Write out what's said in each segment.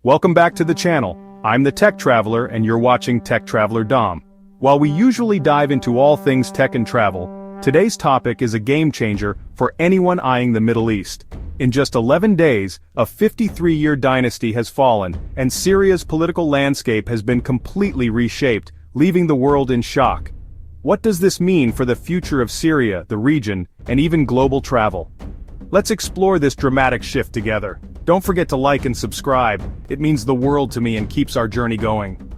Welcome back to the channel. I'm the Tech Traveler and you're watching Tech Traveler Dom. While we usually dive into all things tech and travel, today's topic is a game changer for anyone eyeing the Middle East. In just 11 days, a 53-year dynasty has fallen, and Syria's political landscape has been completely reshaped, leaving the world in shock. What does this mean for the future of Syria, the region, and even global travel? Let's explore this dramatic shift together. Don't forget to like and subscribe, it means the world to me and keeps our journey going.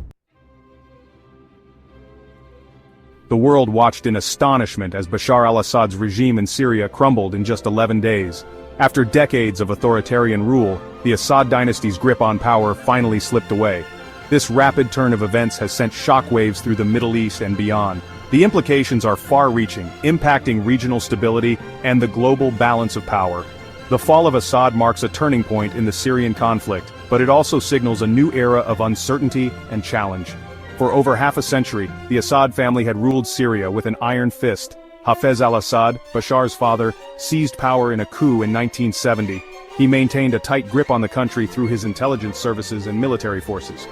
The world watched in astonishment as Bashar al-Assad's regime in Syria crumbled in just 11 days. After decades of authoritarian rule, the Assad dynasty's grip on power finally slipped away. This rapid turn of events has sent shockwaves through the Middle East and beyond. The implications are far-reaching, impacting regional stability and the global balance of power. The fall of Assad marks a turning point in the Syrian conflict, but it also signals a new era of uncertainty and challenge. For over half a century, the Assad family had ruled Syria with an iron fist. Hafez al-Assad, Bashar's father, seized power in a coup in 1970. He maintained a tight grip on the country through his intelligence services and military forces.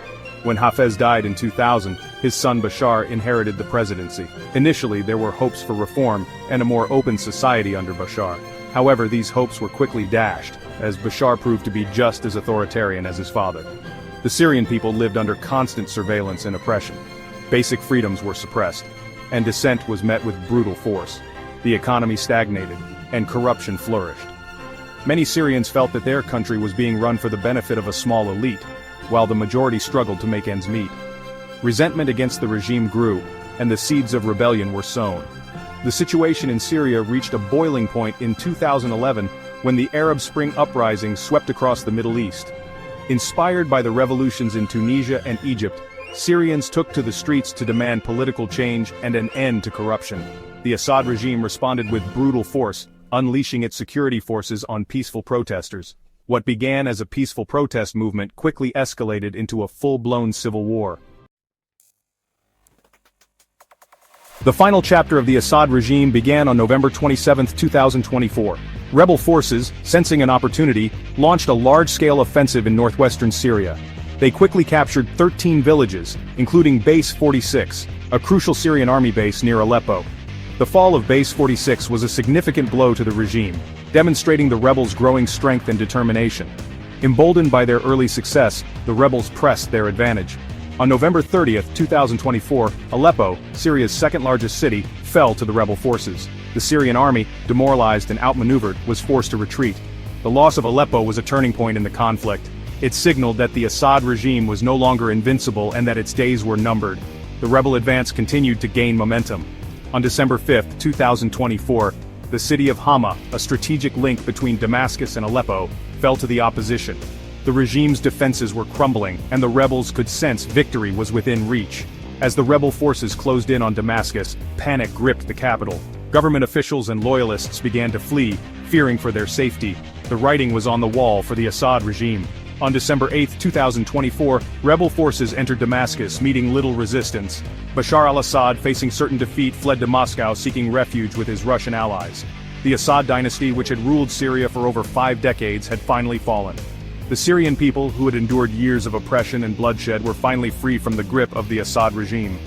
When Hafez died in 2000, his son Bashar inherited the presidency. Initially, there were hopes for reform and a more open society under Bashar. However, these hopes were quickly dashed, as Bashar proved to be just as authoritarian as his father. The Syrian people lived under constant surveillance and oppression. Basic freedoms were suppressed, and dissent was met with brutal force. The economy stagnated, and corruption flourished. Many Syrians felt that their country was being run for the benefit of a small elite, while the majority struggled to make ends meet. Resentment against the regime grew, and the seeds of rebellion were sown. The situation in Syria reached a boiling point in 2011 when the Arab Spring uprising swept across the Middle East. Inspired by the revolutions in Tunisia and Egypt, Syrians took to the streets to demand political change and an end to corruption. The Assad regime responded with brutal force, unleashing its security forces on peaceful protesters. What began as a peaceful protest movement quickly escalated into a full-blown civil war. The final chapter of the Assad regime began on November 27, 2024. Rebel forces, sensing an opportunity, launched a large-scale offensive in northwestern Syria. They quickly captured 13 villages, including Base 46, a crucial Syrian army base near Aleppo. The fall of Base 46 was a significant blow to the regime, demonstrating the rebels' growing strength and determination. Emboldened by their early success, the rebels pressed their advantage. On November 30, 2024, Aleppo, Syria's second-largest city, fell to the rebel forces. The Syrian army, demoralized and outmaneuvered, was forced to retreat. The loss of Aleppo was a turning point in the conflict. It signaled that the Assad regime was no longer invincible and that its days were numbered. The rebel advance continued to gain momentum. On December 5, 2024, the city of Hama, a strategic link between Damascus and Aleppo, fell to the opposition. The regime's defenses were crumbling, and the rebels could sense victory was within reach. As the rebel forces closed in on Damascus, panic gripped the capital. Government officials and loyalists began to flee, fearing for their safety. The writing was on the wall for the Assad regime. On December 8, 2024, rebel forces entered Damascus, meeting little resistance. Bashar al-Assad, facing certain defeat, fled to Moscow seeking refuge with his Russian allies. The Assad dynasty, which had ruled Syria for over 5 decades, had finally fallen. The Syrian people, who had endured years of oppression and bloodshed, were finally free from the grip of the Assad regime.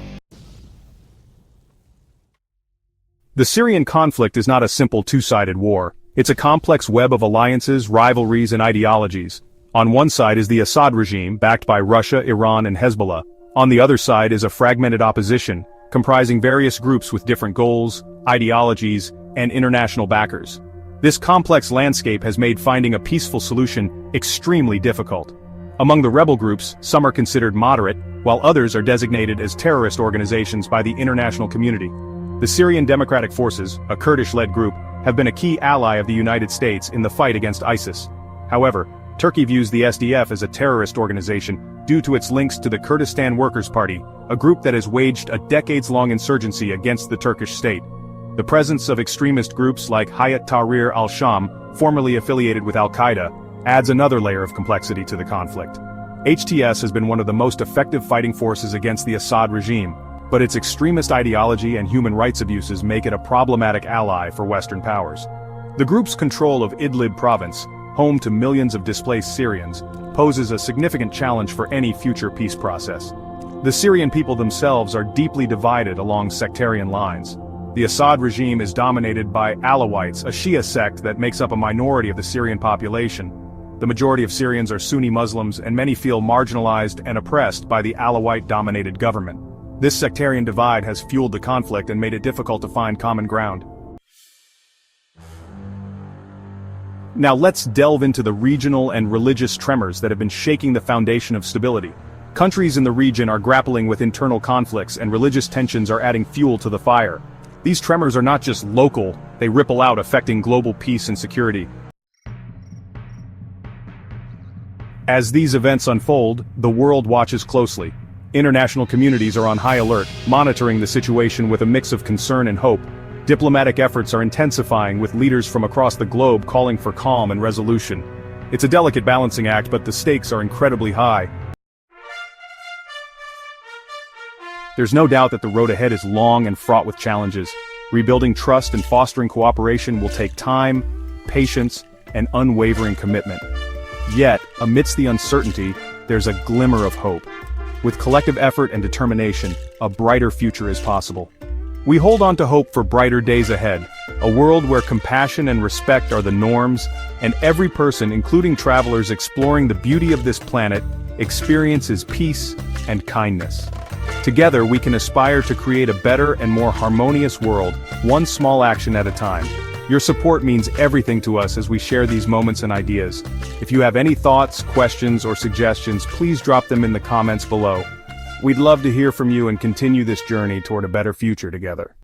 The Syrian conflict is not a simple two-sided war. It's a complex web of alliances, rivalries, and ideologies. On one side is the Assad regime, backed by Russia, Iran, and Hezbollah. On the other side is a fragmented opposition, comprising various groups with different goals, ideologies, and international backers. This complex landscape has made finding a peaceful solution extremely difficult. Among the rebel groups, some are considered moderate, while others are designated as terrorist organizations by the international community. The Syrian Democratic Forces, a Kurdish-led group, have been a key ally of the United States in the fight against ISIS. However, Turkey views the SDF as a terrorist organization due to its links to the Kurdistan Workers' Party, a group that has waged a decades-long insurgency against the Turkish state. The presence of extremist groups like Hayat Tahrir al-Sham, formerly affiliated with al-Qaeda, adds another layer of complexity to the conflict. HTS has been one of the most effective fighting forces against the Assad regime, but its extremist ideology and human rights abuses make it a problematic ally for Western powers. The group's control of Idlib province, home to millions of displaced Syrians, poses a significant challenge for any future peace process. The Syrian people themselves are deeply divided along sectarian lines. The Assad regime is dominated by Alawites, a Shia sect that makes up a minority of the Syrian population. The majority of Syrians are Sunni Muslims, and many feel marginalized and oppressed by the Alawite-dominated government. This sectarian divide has fueled the conflict and made it difficult to find common ground. Now let's delve into the regional and religious tremors that have been shaking the foundation of stability. Countries in the region are grappling with internal conflicts, and religious tensions are adding fuel to the fire. These tremors are not just local, they ripple out, affecting global peace and security. As these events unfold, the world watches closely. International communities are on high alert, monitoring the situation with a mix of concern and hope. Diplomatic efforts are intensifying, with leaders from across the globe calling for calm and resolution. It's a delicate balancing act, but the stakes are incredibly high. There's no doubt that the road ahead is long and fraught with challenges. Rebuilding trust and fostering cooperation will take time, patience, and unwavering commitment. Yet, amidst the uncertainty, there's a glimmer of hope. With collective effort and determination, a brighter future is possible. We hold on to hope for brighter days ahead, a world where compassion and respect are the norms, and every person, including travelers exploring the beauty of this planet, experiences peace and kindness. Together we can aspire to create a better and more harmonious world, one small action at a time. Your support means everything to us as we share these moments and ideas. If you have any thoughts, questions, or suggestions, please drop them in the comments below. We'd love to hear from you and continue this journey toward a better future together.